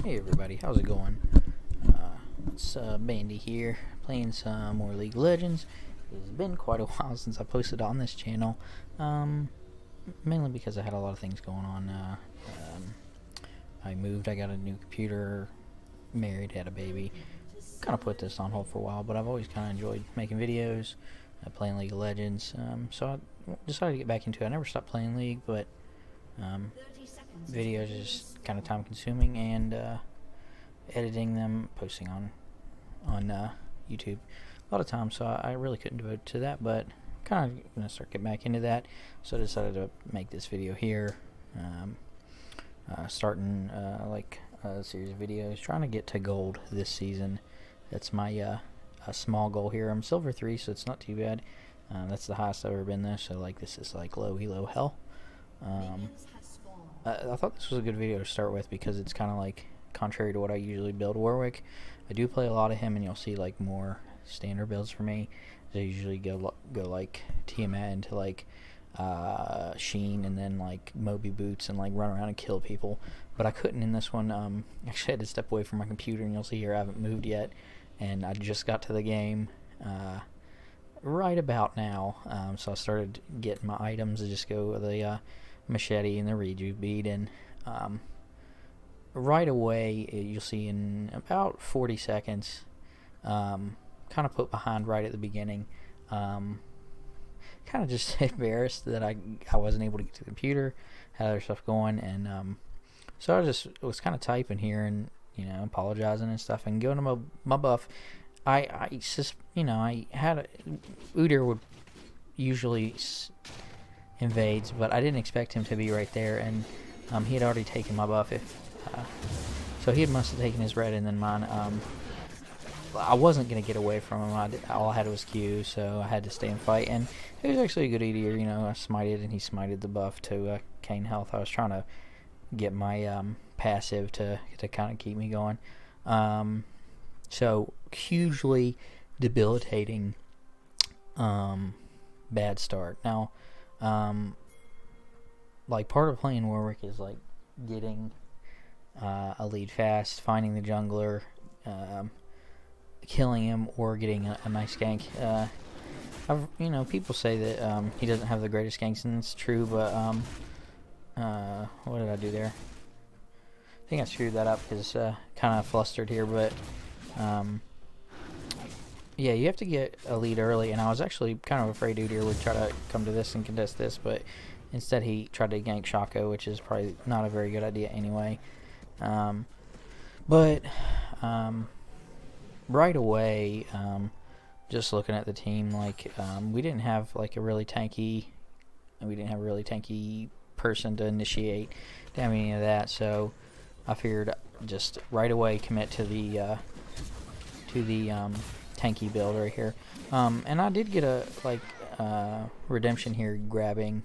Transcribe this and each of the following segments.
Hey everybody, how's it going? It's Bandy here, playing some more League of Legends. It's been quite a while since I posted on this channel, mainly because I had a lot of things going on. I moved, I got a new computer, married, had a baby. Kind of put this on hold for a while, but I've always kind of enjoyed making videos, playing League of Legends, so I decided to get back into it. I never stopped playing League, but videos are just kind of time consuming, and editing them, posting on YouTube a lot of times, so I really couldn't devote to that, but kind of gonna start getting back into that, so I decided to make this video here, starting like a series of videos, trying to get to gold this season. That's my a small goal here. I'm silver 3, so it's not too bad. That's the highest I've ever been there, so like this is like low elo hell. I thought this was a good video to start with because it's kind of like contrary to what I usually build Warwick. I do play a lot of him, and you'll see like more standard builds for me. I usually go like Tiamat into like Sheen, and then like Moby Boots, and like run around and kill people. But I couldn't in this one. Actually, I had to step away from my computer, and you'll see here I haven't moved yet, and I just got to the game right about now. So I started getting my items. I just go with the machete and the rejuve bead, and right away you'll see in about 40 seconds, kind of put behind right at the beginning, kind of just embarrassed that I wasn't able to get to the computer, had other stuff going, and so I just was kind of typing here and apologizing and stuff, and going to my buff. I had Udyr would usually invades, but I didn't expect him to be right there, and he had already taken my buff. So he must have taken his red and then mine. I wasn't gonna get away from him. All I had was Q, so I had to stay and fight. And it was actually a good Udyr. I smited, and he smited the buff to Kane health. I was trying to get my passive to kind of keep me going. So hugely debilitating bad start. Now, like part of playing Warwick is like getting a lead fast, finding the jungler, killing him, or getting a nice gank. People say that he doesn't have the greatest ganks, and it's true, but what did I do there? I think I screwed that up because kind of flustered here, but yeah, you have to get a lead early, and I was actually kind of afraid Udyr would try to come to this and contest this, but instead he tried to gank Shaco, which is probably not a very good idea anyway. But right away, just looking at the team, like we didn't have like a really tanky person to initiate damn any of that, so I figured just right away commit to the tanky build right here. And I did get a redemption here, grabbing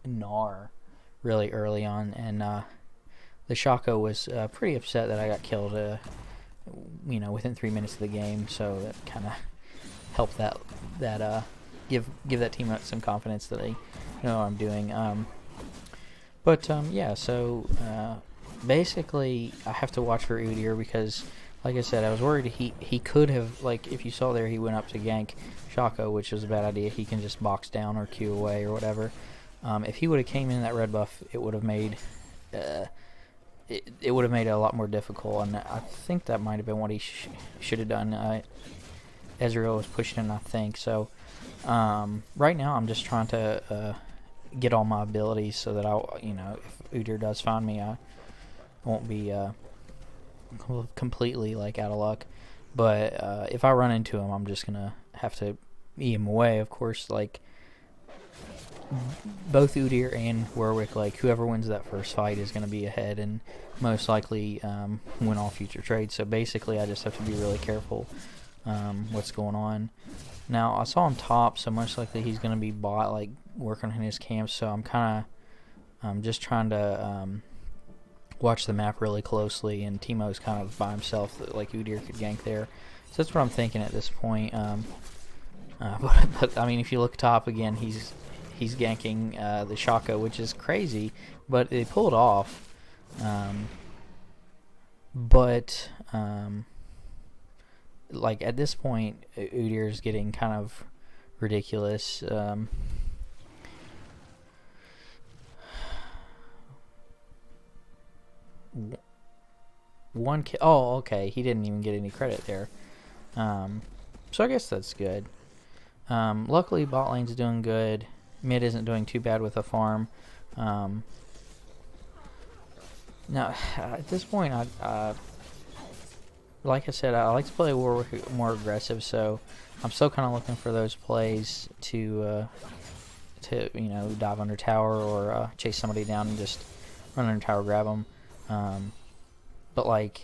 Gnar really early on, and the Shaco was pretty upset that I got killed within 3 minutes of the game, so that kind of helped give that team some confidence that they know what I'm doing. Yeah, so basically I have to watch for Udyr because, like I said, I was worried he could have, like, if you saw there, he went up to gank Shaco, which was a bad idea. He can just box down or Q away or whatever. If he would have came in that red buff, it would have made it would have made it a lot more difficult, and I think that might have been what he should have done. Ezreal was pushing him, I think. So right now I'm just trying to get all my abilities so that if Udyr does find me, I won't be completely like out of luck. But if I run into him, I'm just gonna have to eat him away. Of course, like both Udyr and Warwick, like whoever wins that first fight is gonna be ahead and most likely win all future trades. So basically, I just have to be really careful what's going on. Now I saw him top, so most likely he's gonna be bot, like working on his camp. So I'm kind of just trying to watch the map really closely, and Teemo's kind of by himself, like Udyr could gank there. So that's what I'm thinking at this point. But I mean, if you look top again, he's ganking the Shaco, which is crazy, but they pulled off. But like at this point, Udyr is getting kind of ridiculous. One kill. Oh, okay. He didn't even get any credit there. So I guess that's good. Luckily, bot lane's doing good. Mid isn't doing too bad with a farm. Now, at this point, like I said, I like to play Warwick more aggressive, so I'm still kind of looking for those plays to dive under tower or chase somebody down and just run under tower, grab them. But like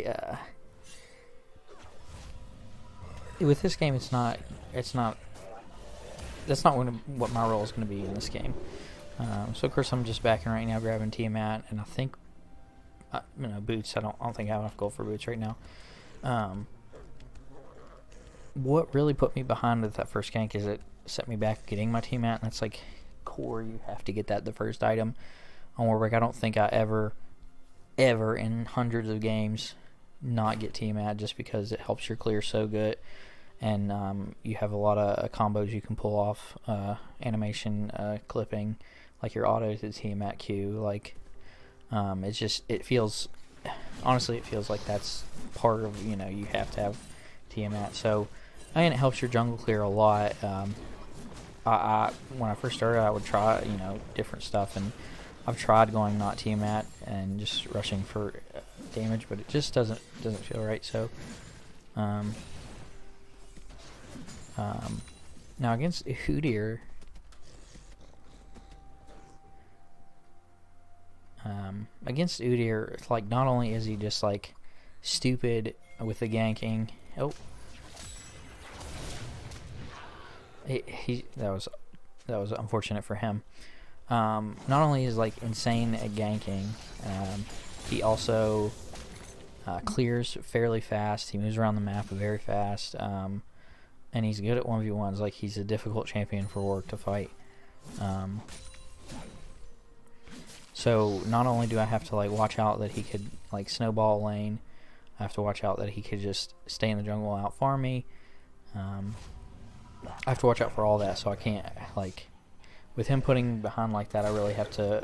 with this game, that's not what my role is going to be in this game. So of course I'm just backing right now, grabbing Tiamat, and I think boots. I don't think I have enough gold for boots right now. What really put me behind with that first gank is it set me back getting my Tiamat, and that's like core. You have to get that the first item on Warwick. I don't think I ever in hundreds of games not get Tiamat, just because it helps your clear so good, and you have a lot of combos you can pull off, animation clipping, like your auto to Tiamat Q. Like it feels like that's part of, you have to have Tiamat. So and it helps your jungle clear a lot. When I first started, I would try different stuff, and I've tried going not Tiamat and just rushing for damage, but it just doesn't feel right. So now against Udyr, it's like not only is he just like stupid with the ganking. Oh, that was unfortunate for him. Not only is like insane at ganking, he also clears fairly fast. He moves around the map very fast, and he's good at 1v1s. Like, he's a difficult champion for Warwick to fight. So not only do I have to like watch out that he could like snowball lane, I have to watch out that he could just stay in the jungle and out farm me. I have to watch out for all that, so I can't, like, with him putting behind like that, I really have to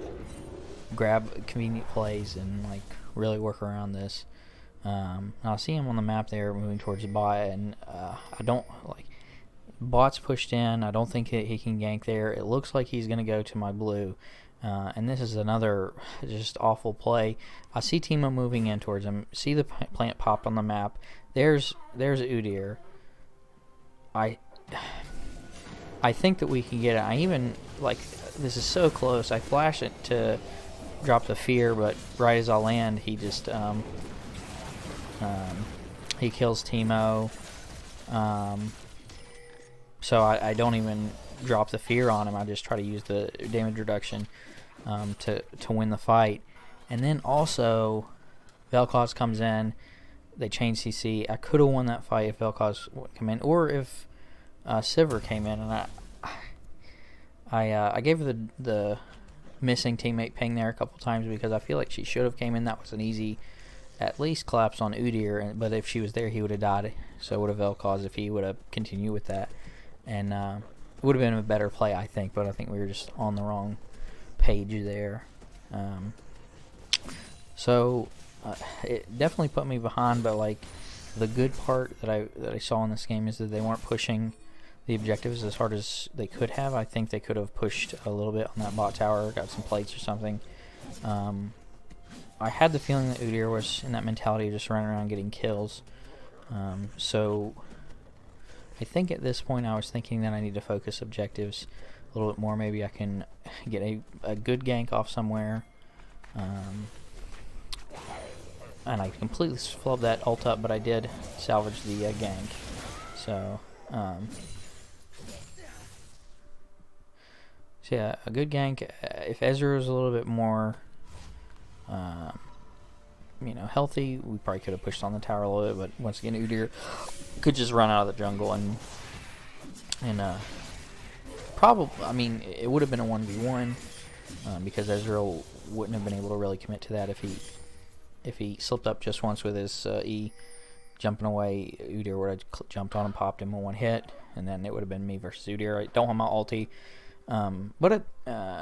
grab convenient plays and like really work around this. I see him on the map there moving towards the bot, and I don't like bot's pushed in. I don't think he can gank there. It looks like he's gonna go to my blue, and this is another just awful play. I see Timo moving in towards him, see the plant pop on the map. There's Udyr. I think that we can get it. I even, like, this is so close. I flash it to drop the fear, but right as I land, he just, he kills Timo. So I don't even drop the fear on him. I just try to use the damage reduction to win the fight. And then also, Vel'Koz comes in. They change CC. I could have won that fight if Vel'Koz would come in, or if Sivir came in, and I gave her the missing teammate ping there a couple times because I feel like she should have came in. That was an easy, at least, collapse on Udyr, but if she was there, he would have died. So would have Vel'Koz if he would have continued with that, and it would have been a better play, I think. But I think we were just on the wrong page there. So it definitely put me behind. But like, the good part that I saw in this game is that they weren't pushing the objectives as hard as they could have. I think they could have pushed a little bit on that bot tower, got some plates or something. I had the feeling that Udyr was in that mentality of just running around getting kills. So I think at this point I was thinking that I need to focus objectives a little bit more. Maybe I can get a good gank off somewhere. And I completely flubbed that ult up, but I did salvage the gank. So, so yeah, a good gank. If Ezra was a little bit more, healthy, we probably could have pushed on the tower a little bit. But once again, Udyr could just run out of the jungle and probably, I mean, it would have been a 1v1 because Ezra wouldn't have been able to really commit to that if if he slipped up just once with his E jumping away, Udyr would have jumped on and popped him in one hit, and then it would have been me versus Udyr. I don't have my ulti,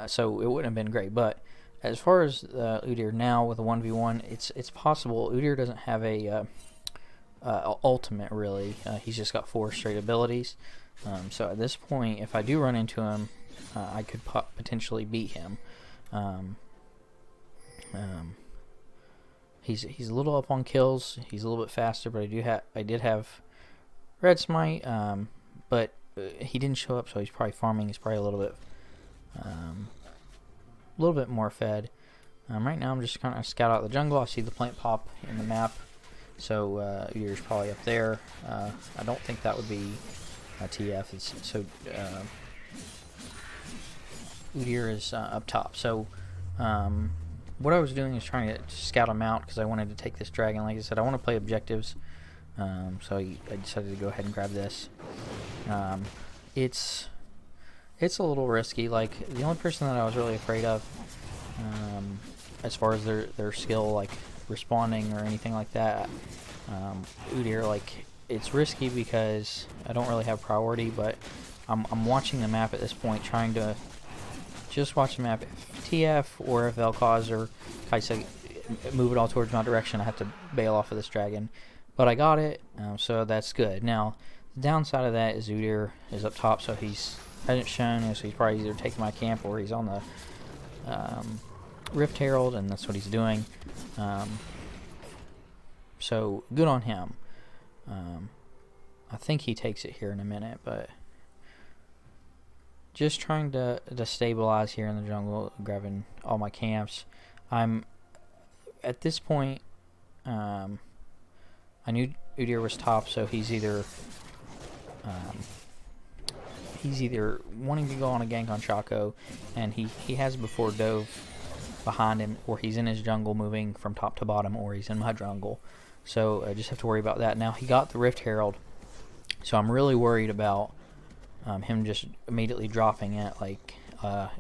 so it wouldn't have been great. But as far as Udyr now with a 1v1, it's possible. Udyr doesn't have a ultimate really. He's just got 4 straight abilities. So at this point, if I do run into him, I could potentially beat him. He's a little up on kills. He's a little bit faster, but I did have Red Smite, but he didn't show up, so he's probably farming. He's probably a little bit more fed. Right now, I'm just kind of scout out the jungle. I see the plant pop in the map, so Udyr's probably up there. I don't think that would be a TF. Udyr is up top. So what I was doing is trying to scout him out because I wanted to take this dragon. Like I said, I want to play objectives. So I decided to go ahead and grab this. It's a little risky. Like, the only person that I was really afraid of, as far as their skill, like responding or anything like that, Udyr, like, it's risky because I don't really have priority, but I'm watching the map at this point, trying to just watch the map. If TF or if Vel'Koz or Kai'Sa move it all towards my direction, I have to bail off of this dragon. But I got it, so that's good. Now, the downside of that is Udyr is up top, so hasn't shown, so he's probably either taking my camp or he's on the Rift Herald, and that's what he's doing. So good on him. I think he takes it here in a minute, but just trying to stabilize here in the jungle, grabbing all my camps. I'm at this point. I knew Udyr was top, so he's either wanting to go on a gank on Chaco, and he has before dove behind him, or he's in his jungle moving from top to bottom, or he's in my jungle. So I just have to worry about that. Now, he got the Rift Herald, so I'm really worried about him just immediately dropping it. Like, a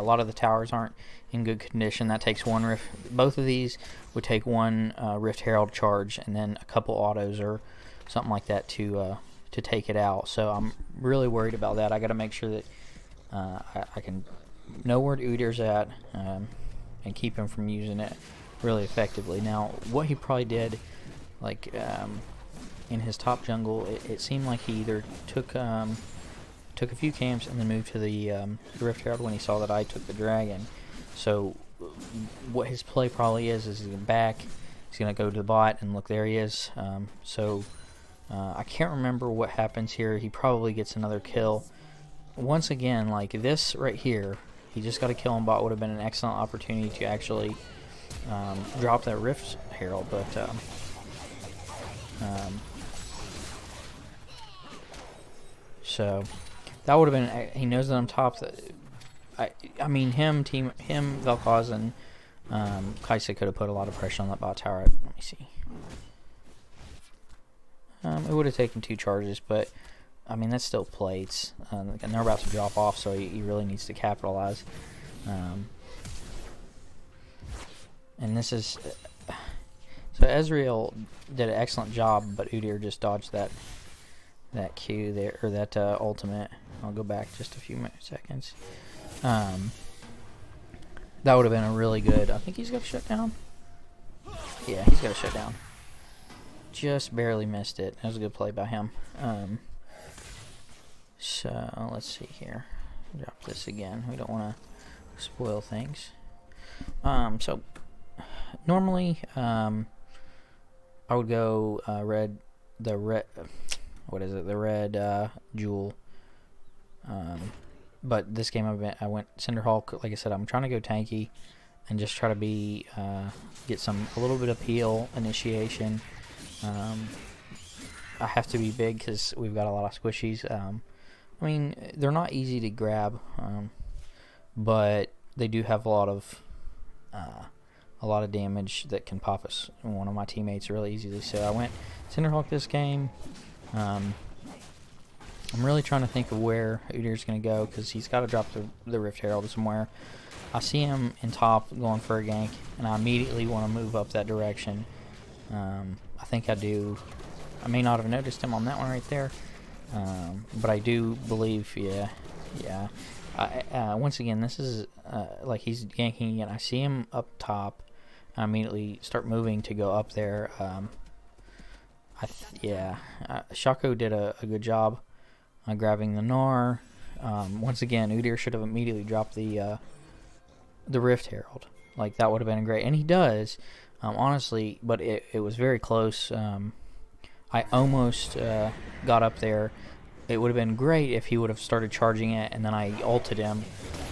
lot of the towers aren't in good condition. That takes one Rift. Both of these would take one Rift Herald charge, and then a couple autos or something like that to take it out. So I'm really worried about that. I got to make sure that I can know where Udyr's at, and keep him from using it really effectively. Now, what he probably did, like in his top jungle, it seemed like he either took a few camps and then moved to the Rift Herald when he saw that I took the dragon. So what his play probably is he's back, he's going to go to the bot, and look, there he is. I can't remember what happens here. He probably gets another kill. Once again, like this right here, he just got a kill on bot. Would have been an excellent opportunity to actually drop that Rift Herald, but so that would have been. He knows that I'm top. I mean, him, Vel'Koz, and Kai'Sa could have put a lot of pressure on that bot tower. Let me see. It would have taken 2 charges, but I mean, that's still plates, and they're about to drop off, so he really needs to capitalize. And this is so Ezreal did an excellent job, but Udyr just dodged that Q there, or that ultimate. I'll go back just a few seconds. That would have been a really good. I think he's got a shutdown. Yeah, he's got a shutdown. Just barely missed it. That was a good play by him. So let's see here. Drop this again. We don't want to spoil things. So normally I would go the red jewel. But this game I went Cinderhawk. Like I said, I'm trying to go tanky and just try to get a little bit of peel initiation. I have to be big because we've got a lot of squishies. I mean, they're not easy to grab, but they do have a lot of damage that can pop one of my teammates really easily. So I went Cinderhawk this game. I'm really trying to think of where Udyr's going to go, because he's got to drop the Rift Herald somewhere. I see him in top going for a gank, and I immediately want to move up that direction. I think I do. I may not have noticed him on that one right there, but I do believe, yeah. Once again, this is like he's ganking again. I see him up top. I immediately start moving to go up there. Shaco did a good job on grabbing the Gnar. Once again, Udyr should have immediately dropped the Rift Herald. Like, that would have been great, and he does, honestly. But it was very close. I almost got up there. It would have been great if he would have started charging it, and then I ulted him.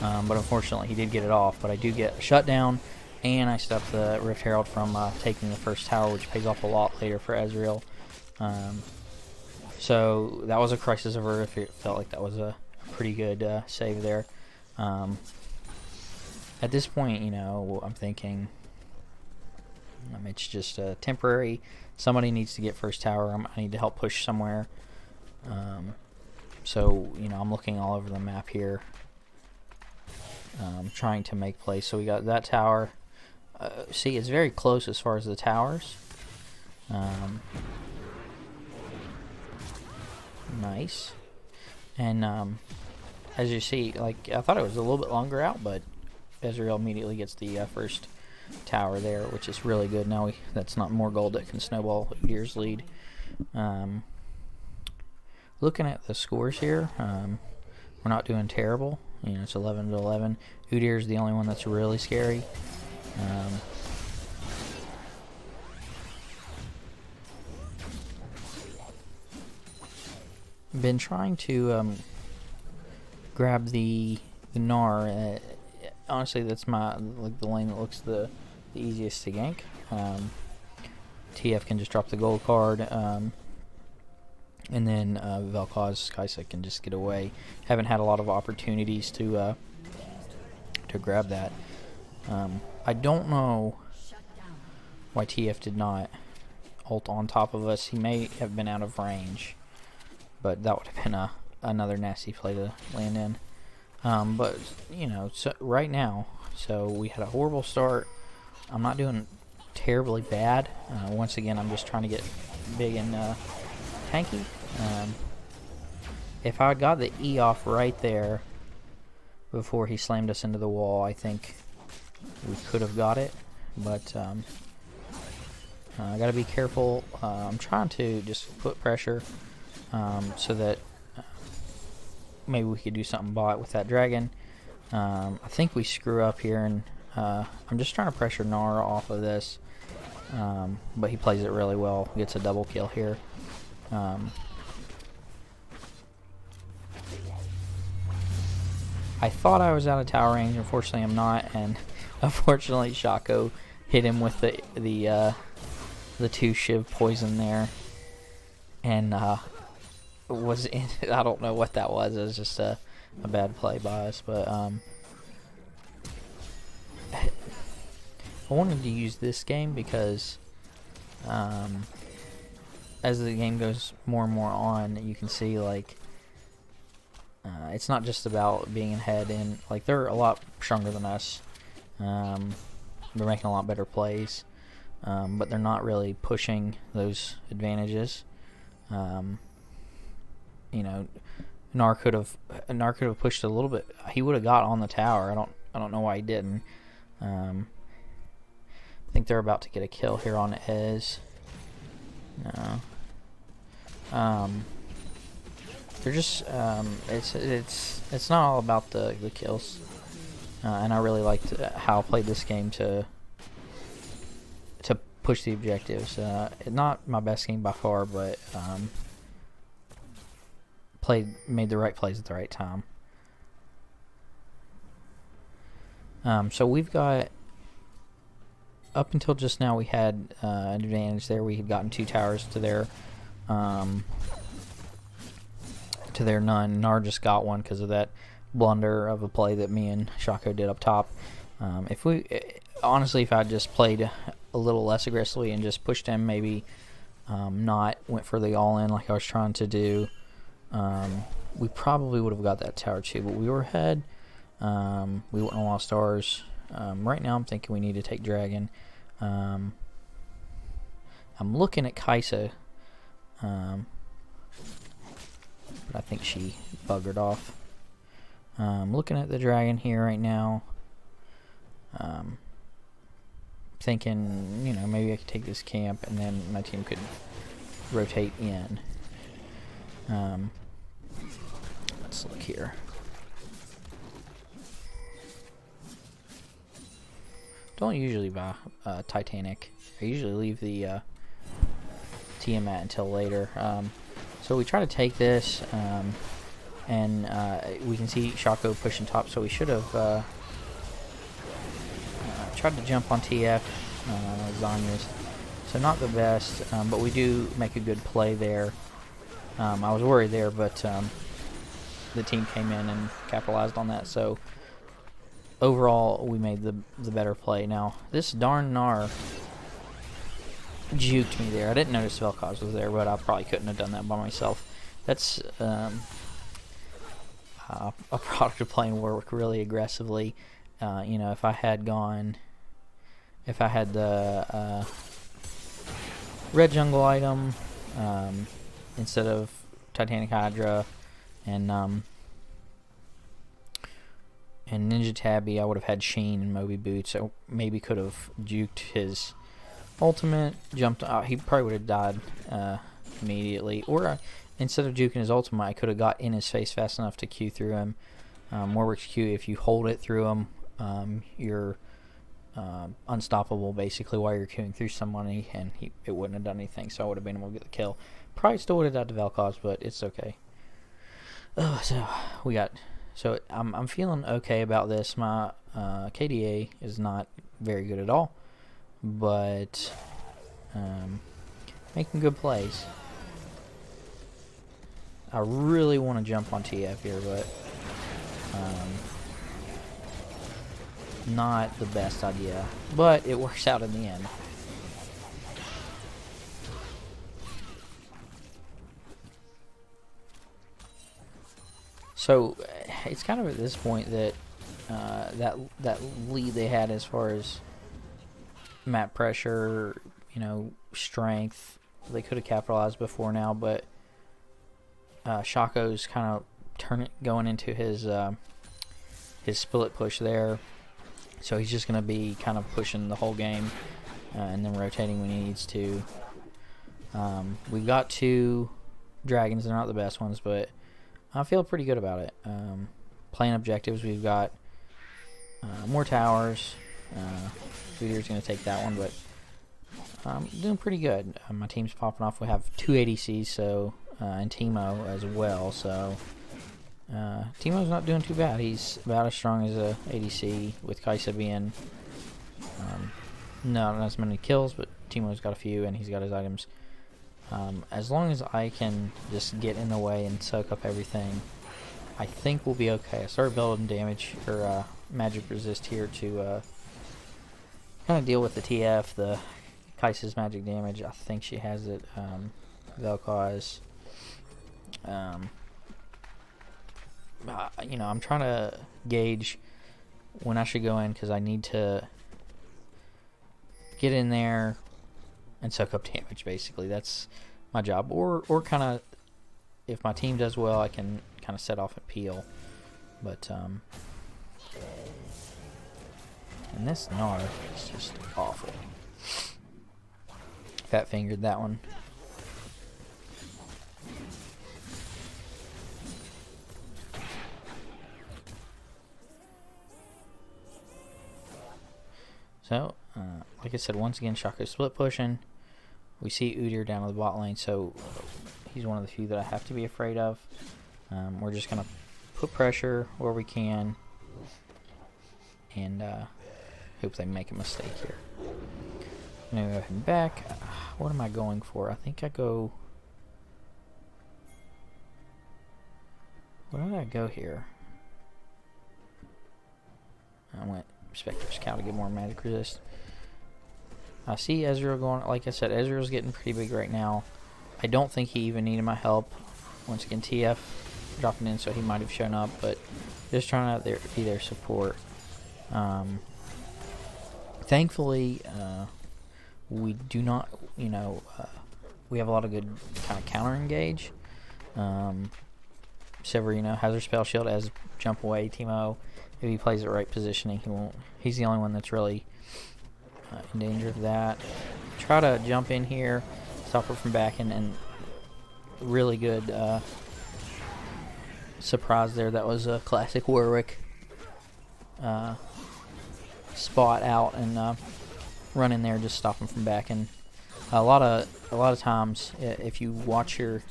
But unfortunately, he did get it off. But I do get a shutdown, and I stopped the Rift Herald from taking the first tower, which pays off a lot later for Ezreal. So that was a Crisis of Earth. It felt like that was a pretty good save there. At this point, you know, I'm thinking it's just temporary. Somebody needs to get first tower. I need to help push somewhere. So, you know, I'm looking all over the map here, trying to make plays. So we got that tower. See, it's very close as far as the towers. Nice. And as you see, like, I thought it was a little bit longer out, but Ezreal immediately gets the first tower there, which is really good. Now that's not more gold that can snowball Udyr's lead. Looking at the scores here, we're not doing terrible. You know, it's 11-11. Udyr's the only one that's really scary. Been trying to grab the Gnar. Honestly, that's like the lane that looks the easiest to gank. TF can just drop the gold card, and then Vel'Koz, Kaisa can just get away. Haven't had a lot of opportunities to grab that. I don't know why TF did not ult on top of us. He may have been out of range, but that would have been another nasty play to land in. But, you know, so right now, so we had a horrible start. I'm not doing terribly bad. Once again, I'm just trying to get big and tanky. If I got the E off right there before he slammed us into the wall, I think we could have got it. But I got to be careful. I'm trying to just put pressure so that maybe we could do something bot with that dragon. I think we screw up here, and I'm just trying to pressure Gnar off of this. But he plays it really well. Gets a double kill here. I thought I was out of tower range. Unfortunately, I'm not, and unfortunately, Shaco hit him with the 2 Shiv poison there, and was in. I don't know what that was. It was just a bad play by us, but I wanted to use this game because as the game goes more and more on, you can see, like, it's not just about being ahead, and like they're a lot stronger than us. They're making a lot better plays, but they're not really pushing those advantages. You know, Gnar could have pushed a little bit. He would have got on the tower. I don't know why he didn't. I think they're about to get a kill here on Ez. No. They're just it's not all about the kills, and I really liked how I played this game to push the objectives. Not my best game by far, but made the right plays at the right time. So we've got, up until just now, we had an advantage there. We had gotten 2 towers to their none. Gnar just got one because of that blunder of a play that me and Shaco did up top. Honestly, if I just played a little less aggressively and just pushed him, maybe not went for the all-in like I was trying to do, we probably would have got that tower too. But we were ahead. We wouldn't have lost stars. Right now I'm thinking we need to take dragon. I'm looking at Kaisa, but I think she buggered off. Looking at the dragon here right now. Thinking, you know, maybe I could take this camp and then my team could rotate in. Let's look here. Don't usually buy Titanic. I usually leave the Tiamat until later. So we try to take this, and we can see Shaco pushing top, so we should have tried to jump on TF, Zanya's. So not the best, but we do make a good play there. I was worried there, but the team came in and capitalized on that. So overall, we made the better play. Now, this darn Gnar juked me there. I didn't notice Vel'Koz was there, but I probably couldn't have done that by myself. That's a product of playing Warwick really aggressively. You know, if I had the red jungle item instead of Titanic Hydra and Ninja Tabby, I would have had Sheen and Moby Boots. So maybe could have juked his ultimate, jumped out. He probably would have died immediately. Or instead of juking his ultimate, I could have got in his face fast enough to Q through him. Warwick's Q, if you hold it through him, you're unstoppable basically while you're queuing through somebody, and it wouldn't have done anything, so I would have been able to get the kill. Probably still would have died to Vel'Koz, but it's okay. So I'm feeling okay about this. My KDA is not very good at all, but making good plays. I really want to jump on TF here, but not the best idea, but it works out in the end. So it's kind of at this point that that lead they had as far as map pressure, you know, strength, they could have capitalized before now, but Shaco's kind of going into his split push there, so he's just going to be kind of pushing the whole game and then rotating when he needs to. We've got 2 dragons. They're not the best ones, but I feel pretty good about it. Playing objectives, we've got more towers. Udyr's going to take that one, but I'm doing pretty good. My team's popping off. We have 2 ADCs, so and Teemo as well. So Teemo's not doing too bad. He's about as strong as a ADC, with Kaisa being not as many kills, but Teemo's got a few and he's got his items. As long as I can just get in the way and soak up everything, I think we'll be okay. I started building damage or magic resist here to kind of deal with the TF, the Kaisa's magic damage. I think she has it. Vel'Koz. You know, I'm trying to gauge when I should go in, because I need to get in there and soak up damage, basically. That's my job. Or kind of, if my team does well, I can kind of set off and peel. But and this Gnar is just awful. Fat fingered that one. So, like I said, once again, Shaco's split pushing. We see Udyr down in the bot lane, so he's one of the few that I have to be afraid of. We're just going to put pressure where we can and hope they make a mistake here. I'm going to go ahead and back. What am I going for? I think I go... Where did I go here? I went Spectre Scout to get more magic resist. I see Ezreal going. Like I said, Ezreal's getting pretty big right now. I don't think he even needed my help. Once again, TF dropping in, so he might have shown up, but Just trying to be their support. Thankfully, we do not, we have a lot of good kind of counter engage. Sever, has her spell shield as jump away. Teemo, if he plays the right positioning, he won't. He's the only one that's really in danger of that. Try to jump in here, stop her from backing, and really good surprise there. That was a classic Warwick spot out and run in there, just stop him from backing. A lot of times, if you watch your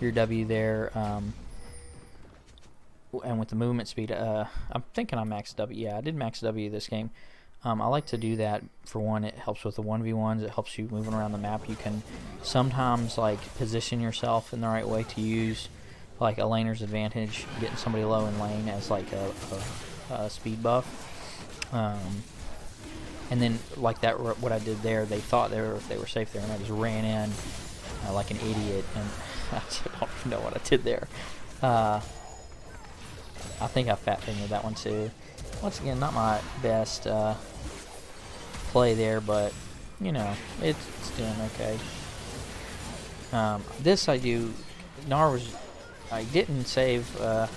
W there, and with the movement speed, I'm thinking I maxed W. Yeah, I did max W this game. I like to do that. For one, it helps with the 1v1s. It helps you moving around the map. You can sometimes position yourself in the right way to use a laner's advantage, getting somebody low in lane as a speed buff. And then that, what I did there, they thought they were safe there, and I just ran in like an idiot, and I don't even know what I did there. I think I fat fingered that one too. Once again, not my best play there, but it's doing okay. This I do. I didn't save. I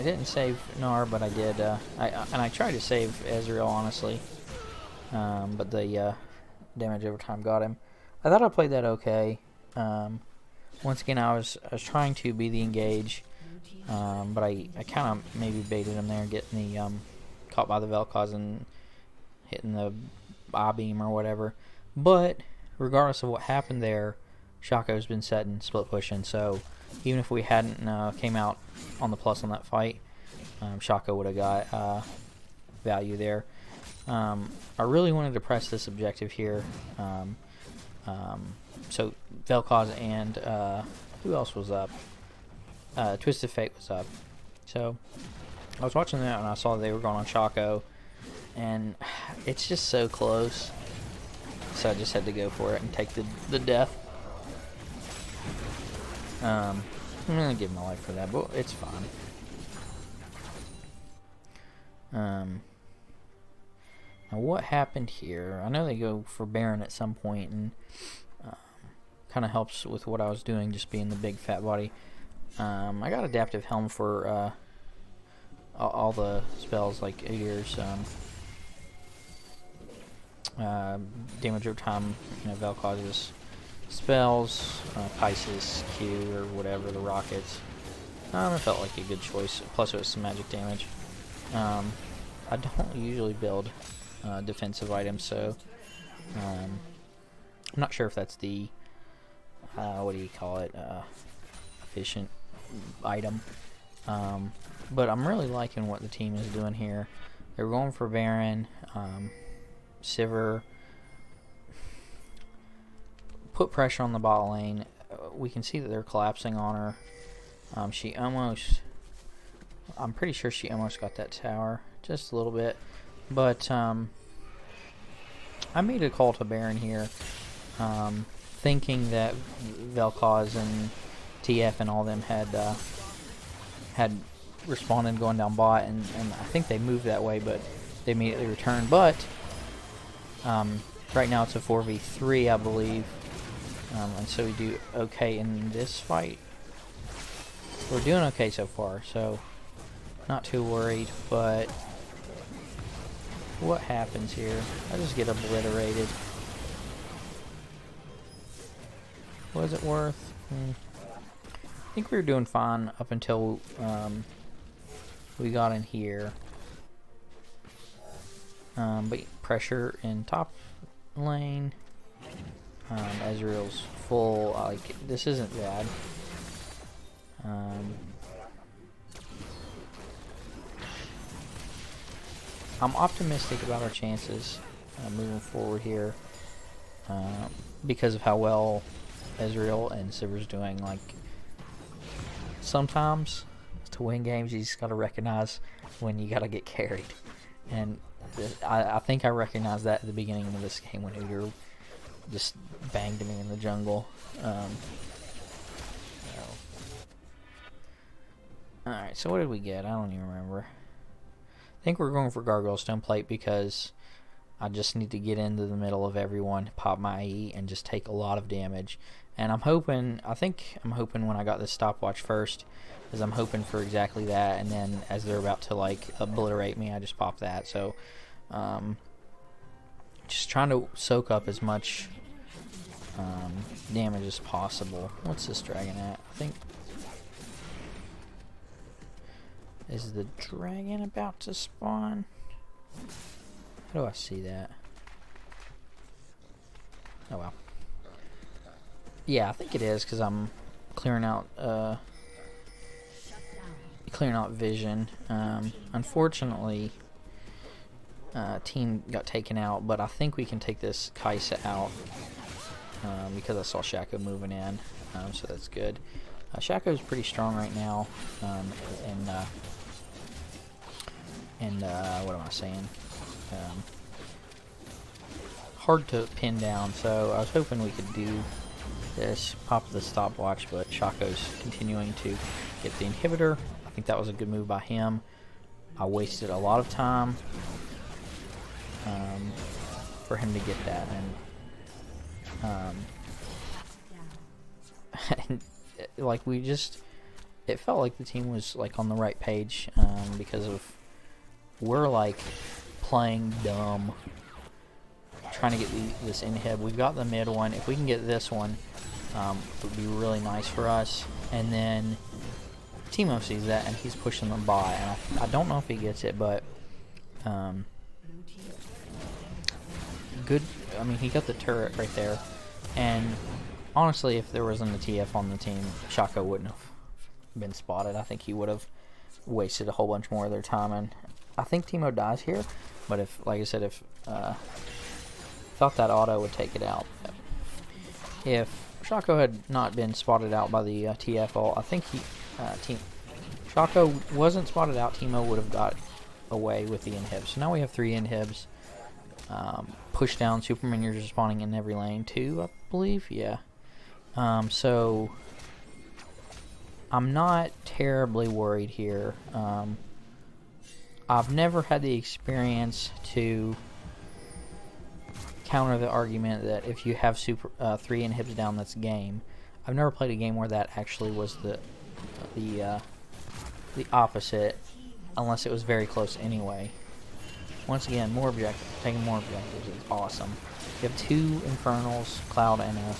didn't save Gnar, but I did. I tried to save Ezreal, honestly, but the damage over time got him. I thought I played that okay. Once again, I was trying to be the engage, but I kind of maybe baited him there, getting the caught by the Vel'Koz and hitting the eye beam or whatever. But regardless of what happened there, Shaco's been setting, split pushing, so even if we hadn't came out on the plus on that fight, Shaco would have got value there. I really wanted to press this objective here. So Vel'Koz and who else was up? Twisted Fate was up. So I was watching that and I saw they were going on Shaco, and it's just so close. So I just had to go for it and take the death. I'm gonna give my life for that, but it's fine. Now what happened here? I know they go for Baron at some point, and kind of helps with what I was doing, just being the big fat body. I got Adaptive Helm for all the spells, like Udyr's damage over time, Vel'Koz's spells, Pisces, Q, or whatever, the rockets. It felt like a good choice, plus it was some magic damage. I don't usually build defensive items, so I'm not sure if that's the what do you call it, efficient item, but I'm really liking what the team is doing here. They're going for Baron. Sivir put pressure on the bot lane. We can see that they're collapsing on her. I'm pretty sure she almost got that tower, just a little bit, but I made a call to Baron here, thinking that Vel'Koz and TF and all them had responded going down bot, and I think they moved that way, but they immediately returned. But right now it's a 4v3, I believe, and so we do okay in this fight. We're doing okay so far, so not too worried. But what happens here? I just get obliterated. Was it worth? I think we were doing fine up until we got in here. But pressure in top lane. Ezreal's full. This isn't bad. I'm optimistic about our chances moving forward here, because of how well Ezreal and Sivir's doing. Sometimes to win games, you just gotta recognize when you gotta get carried, and I think I recognized that at the beginning of this game when Udyr just banged me in the jungle. Alright, so what did we get? I don't even remember. I think we're going for Gargoyle Stone Plate because I just need to get into the middle of everyone, pop my E, and just take a lot of damage. And I'm hoping when I got this stopwatch first, is I'm hoping for exactly that, and then as they're about to like obliterate me, I just pop that. So, just trying to soak up as much damage as possible. What's this dragon at? I think... Is the dragon about to spawn? How do I see that? Oh well. Yeah, I think it is because I'm clearing out vision. Unfortunately, team got taken out, but I think we can take this Kaisa out because I saw Shaco moving in, so that's good. Shaco is pretty strong right now, and what am I saying? Hard to pin down, so I was hoping we could do this, pop the stopwatch, but Shaco's continuing to get the inhibitor. I think that was a good move by him. I wasted a lot of time for him to get that, and like it felt like the team was like on the right page because of we're like playing dumb, trying to get this inhib. We've got the mid one. If we can get this one, it would be really nice for us. And then Teemo sees that and he's pushing them by. And I don't know if he gets it, but good. I mean, he got the turret right there. And honestly, if there wasn't a TF on the team, Shaco wouldn't have been spotted. I think he would have wasted a whole bunch more of their time. And I think Teemo dies here, but if, like I said, if thought that auto would take it out. If Shaco had not been spotted out by the TF ult, I think Shaco wasn't spotted out, Teemo would have got away with the inhibs. So now we have 3 inhibs. Push down, super minions are spawning in every lane. 2, I believe, yeah. So I'm not terribly worried here. I've never had the experience to counter the argument that if you have 3 inhibs down, that's game. I've never played a game where that actually was the opposite, unless it was very close anyway. Once again, more objectives. Taking more objectives is awesome. You have 2 Infernals, Cloud, and a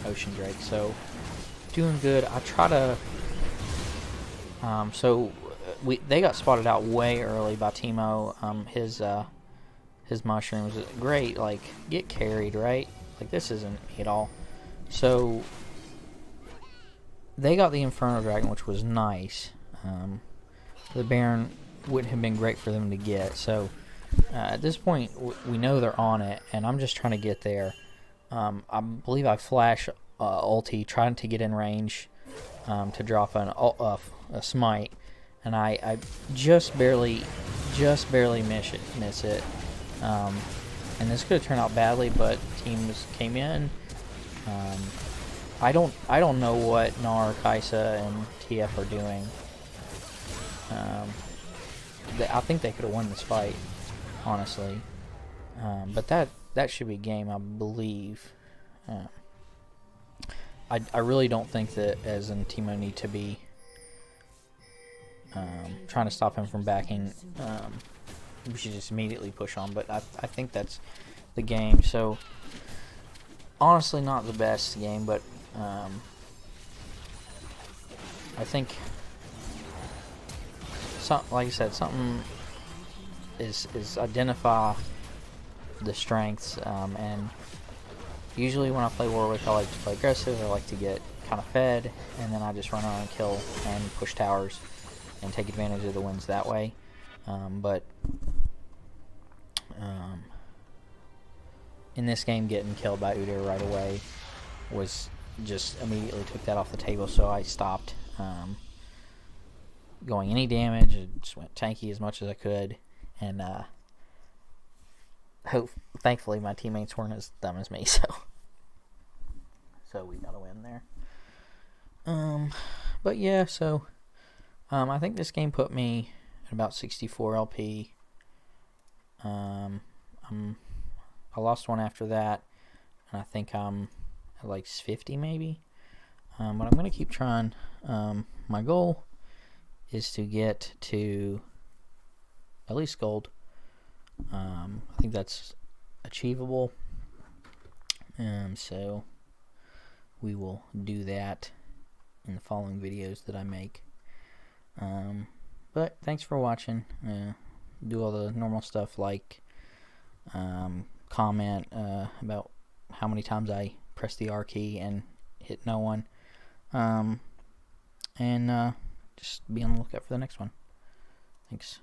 Ocean Drake, so doing good. I try to they got spotted out way early by Teemo. His mushrooms, great, like, get carried, right? Like, this isn't me at all. So they got the Inferno Dragon, which was nice. The Baron wouldn't have been great for them to get. So at this point, we know they're on it, and I'm just trying to get there. I believe I flash ulti, trying to get in range to drop a smite, and I just barely miss it. And this could have turned out badly, but teams came in. I don't know what Gnar, Kaisa, and TF are doing. I think they could have won this fight, honestly. But that should be game, I believe. I really don't think that Ez and Teemo need to be trying to stop him from backing. We should just immediately push on, but I think that's the game. So honestly, not the best game, but I think, like I said, something is identify the strengths, and usually when I play Warwick, I like to play aggressive. I like to get kind of fed, and then I just run around and kill and push towers and take advantage of the wins that way. But in this game, getting killed by Udyr right away was just immediately took that off the table, so I stopped going any damage. I just went tanky as much as I could, and thankfully my teammates weren't as dumb as me, so we got a win there. But yeah, so I think this game put me at about 64 LP. I lost one after that, and I think I'm at like 50 maybe. But I'm going to keep trying. My goal is to get to at least gold. I think that's achievable. So we will do that in the following videos that I make. But thanks for watching. Do all the normal stuff like comment about how many times I press the R key and hit no one. And just be on the lookout for the next one. Thanks.